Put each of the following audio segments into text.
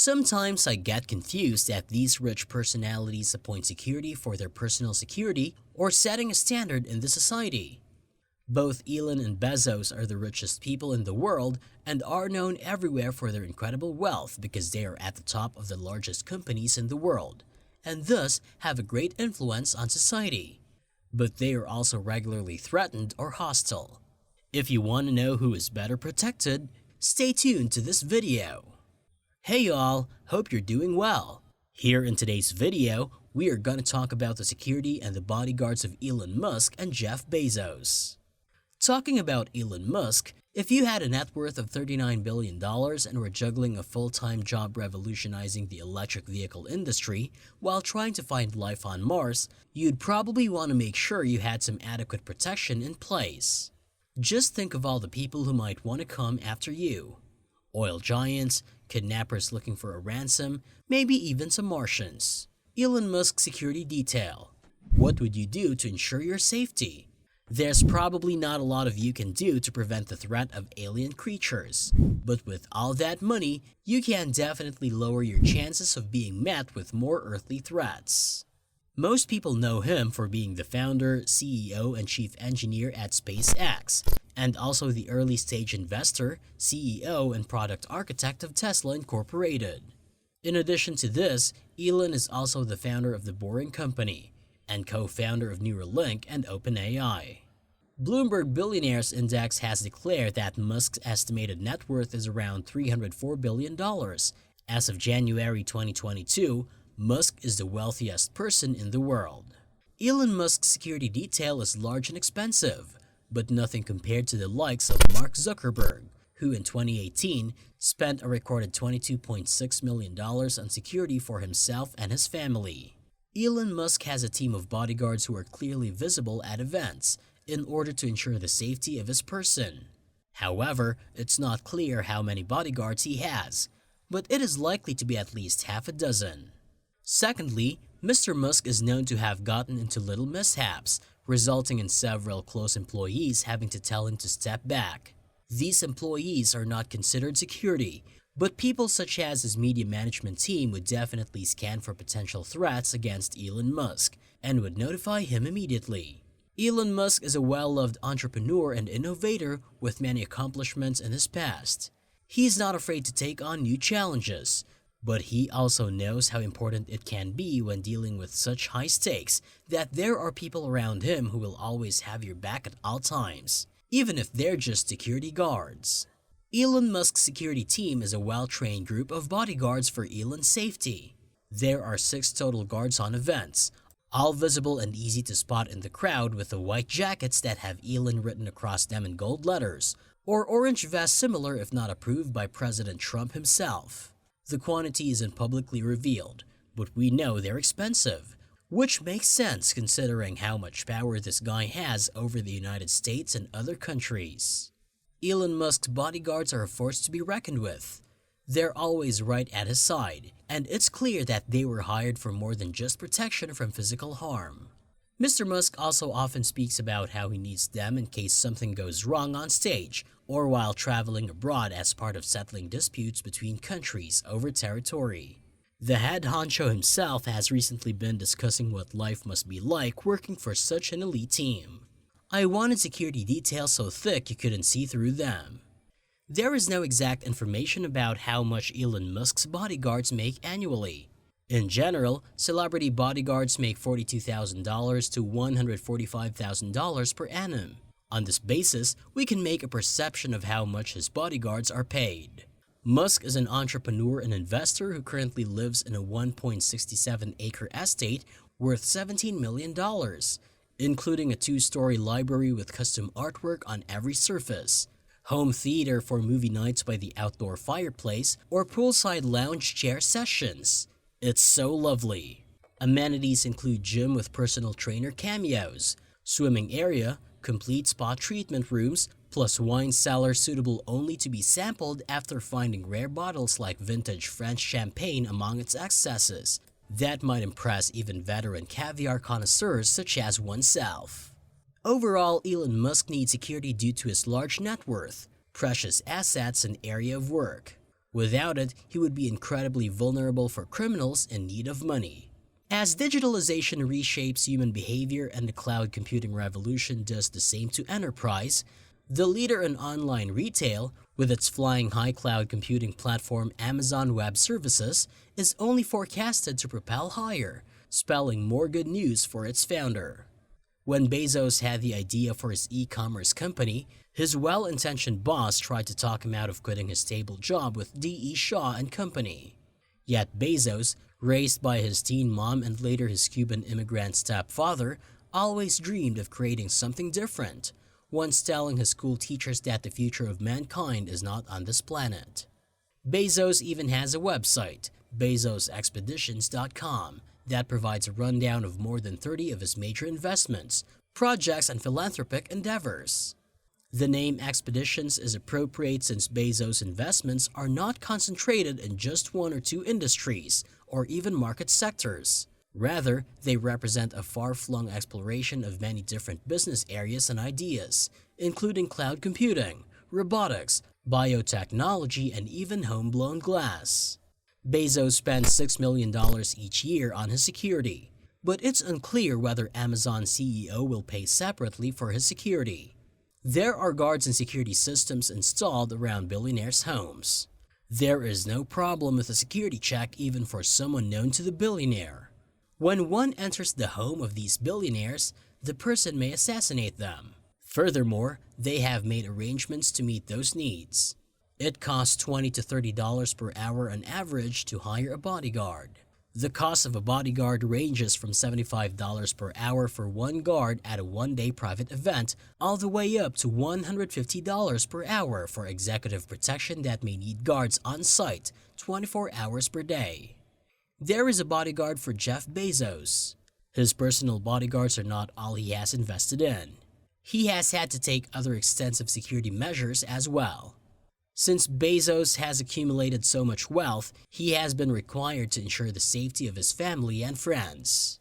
Sometimes I get confused if these rich personalities appoint security for their personal security or setting a standard in the society. Both Elon and Bezos are the richest people in the world and are known everywhere for their incredible wealth because they are at the top of the largest companies in the world, and thus have a great influence on society. But they are also regularly threatened or hostile. If you want to know who is better protected, stay tuned to this video. Hey y'all, hope you're doing well. Here in today's video, we are going to talk about the security and the bodyguards of Elon Musk and Jeff Bezos. Talking about Elon Musk, if you had a net worth of $39 billion and were juggling a full-time job revolutionizing the electric vehicle industry while trying to find life on Mars, you'd probably want to make sure you had some adequate protection in place. Just think of all the people who might want to come after you. Oil giants, kidnappers looking for a ransom, maybe even some Martians. Elon Musk security detail. What would you do to ensure your safety? There's probably not a lot of you can do to prevent the threat of alien creatures, but with all that money, you can definitely lower your chances of being met with more earthly threats. Most people know him for being the founder, CEO, and chief engineer at SpaceX, and also the early-stage investor, CEO, and product architect of Tesla Incorporated. In addition to this, Elon is also the founder of The Boring Company and co-founder of Neuralink and OpenAI. Bloomberg Billionaires Index has declared that Musk's estimated net worth is around $304 billion. As of January 2022, Musk is the wealthiest person in the world. Elon Musk's security detail is large and expensive, but nothing compared to the likes of Mark Zuckerberg, who in 2018 spent a recorded $22.6 million on security for himself and his family. Elon Musk has a team of bodyguards who are clearly visible at events in order to ensure the safety of his person. However, it's not clear how many bodyguards he has, but it is likely to be at least half a dozen. Secondly, Mr. Musk is known to have gotten into little mishaps, resulting in several close employees having to tell him to step back. These employees are not considered security, but people such as his media management team would definitely scan for potential threats against Elon Musk and would notify him immediately. Elon Musk is a well-loved entrepreneur and innovator with many accomplishments in his past. He's not afraid to take on new challenges, but he also knows how important it can be when dealing with such high stakes that there are people around him who will always have your back at all times, even if they're just security guards. Elon Musk's security team is a well-trained group of bodyguards for Elon's safety. There are 6 total guards on events, all visible and easy to spot in the crowd with the white jackets that have Elon written across them in gold letters, or orange vests similar if not approved by President Trump himself. The quantity isn't publicly revealed, but we know they're expensive, which makes sense considering how much power this guy has over the United States and other countries. Elon Musk's bodyguards are a force to be reckoned with. They're always right at his side, and it's clear that they were hired for more than just protection from physical harm. Mr. Musk also often speaks about how he needs them in case something goes wrong on stage or while traveling abroad as part of settling disputes between countries over territory. The head honcho himself has recently been discussing what life must be like working for such an elite team. I wanted security details so thick you couldn't see through them. There is no exact information about how much Elon Musk's bodyguards make annually. In general, celebrity bodyguards make $42,000 to $145,000 per annum. On this basis, we can make a perception of how much his bodyguards are paid. Musk is an entrepreneur and investor who currently lives in a 1.67-acre estate worth $17 million, including a 2-story library with custom artwork on every surface, home theater for movie nights by the outdoor fireplace, or poolside lounge chair sessions. It's so lovely. Amenities include gym with personal trainer cameos, swimming area, complete spa treatment rooms, plus wine cellar suitable only to be sampled after finding rare bottles like vintage French champagne among its excesses. That might impress even veteran caviar connoisseurs such as oneself. Overall, Elon Musk needs security due to his large net worth, precious assets, and area of work. Without it, he would be incredibly vulnerable for criminals in need of money. As digitalization reshapes human behavior and the cloud computing revolution does the same to enterprise, the leader in online retail, with its flying high cloud computing platform Amazon Web Services, is only forecasted to propel higher, spelling more good news for its founder. When Bezos had the idea for his e-commerce company, his well-intentioned boss tried to talk him out of quitting his stable job with D.E. Shaw and Company. Yet Bezos, raised by his teen mom and later his Cuban immigrant stepfather, always dreamed of creating something different, once telling his school teachers that the future of mankind is not on this planet. Bezos even has a website, bezosexpeditions.com, that provides a rundown of more than 30 of his major investments, projects, and philanthropic endeavors. The name Expeditions is appropriate since Bezos' investments are not concentrated in just one or two industries or even market sectors. Rather, they represent a far-flung exploration of many different business areas and ideas, including cloud computing, robotics, biotechnology, and even home-blown glass. Bezos spends $6 million each year on his security, but it's unclear whether Amazon CEO will pay separately for his security. There are guards and security systems installed around billionaires' homes. There is no problem with a security check even for someone known to the billionaire. When one enters the home of these billionaires, the person may assassinate them. Furthermore, they have made arrangements to meet those needs. It costs $20 to $30 per hour on average to hire a bodyguard. The cost of a bodyguard ranges from $75 per hour for one guard at a one-day private event all the way up to $150 per hour for executive protection that may need guards on site 24 hours per day. There is a bodyguard for Jeff Bezos. His personal bodyguards are not all he has invested in. He has had to take other extensive security measures as well. Since Bezos has accumulated so much wealth, he has been required to ensure the safety of his family and friends.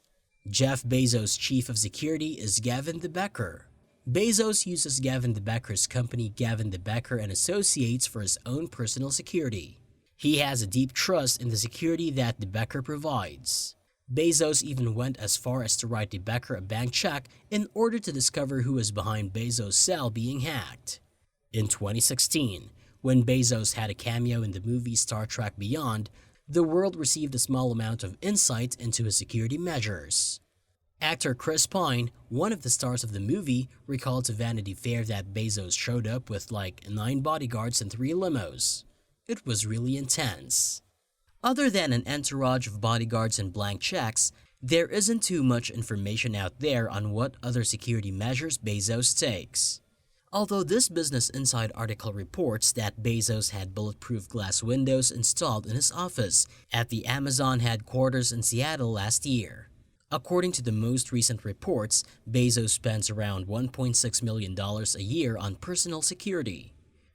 Jeff Bezos' chief of security is Gavin de Becker. Bezos uses Gavin de Becker's company Gavin de Becker and Associates for his own personal security. He has a deep trust in the security that de Becker provides. Bezos even went as far as to write de Becker a bank check in order to discover who was behind Bezos' cell being hacked. In 2016, when Bezos had a cameo in the movie Star Trek Beyond, the world received a small amount of insight into his security measures. Actor Chris Pine, one of the stars of the movie, recalled to Vanity Fair that Bezos showed up with like 9 bodyguards and 3 limos. It was really intense. Other than an entourage of bodyguards and blank checks, there isn't too much information out there on what other security measures Bezos takes. Although this Business Insight article reports that Bezos had bulletproof glass windows installed in his office at the Amazon headquarters in Seattle last year. According to the most recent reports, Bezos spends around $1.6 million a year on personal security.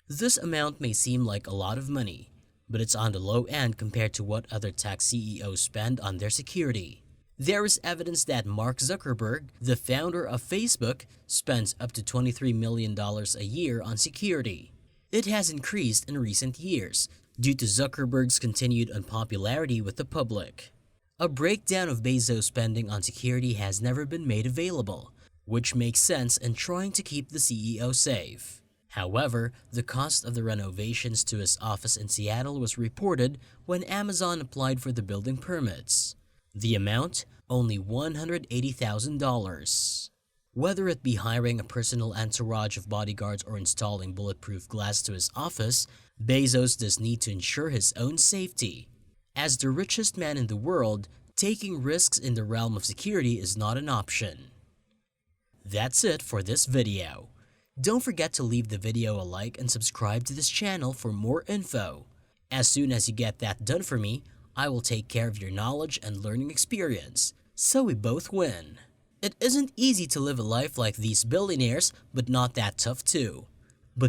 This amount may seem like a lot of money, but it's on the low end compared to what other tech CEOs spend on their security. There is evidence that Mark Zuckerberg, the founder of Facebook, spends up to $23 million a year on security. It has increased in recent years due to Zuckerberg's continued unpopularity with the public. A breakdown of Bezos' spending on security has never been made available, which makes sense in trying to keep the CEO safe. However, the cost of the renovations to his office in Seattle was reported when Amazon applied for the building permits. The amount? Only $180,000. Whether it be hiring a personal entourage of bodyguards or installing bulletproof glass to his office, Bezos does need to ensure his own safety. As the richest man in the world, taking risks in the realm of security is not an option. That's it for this video. Don't forget to leave the video a like and subscribe to this channel for more info. As soon as you get that done for me, I will take care of your knowledge and learning experience, so we both win. It isn't easy to live a life like these billionaires, but not that tough too.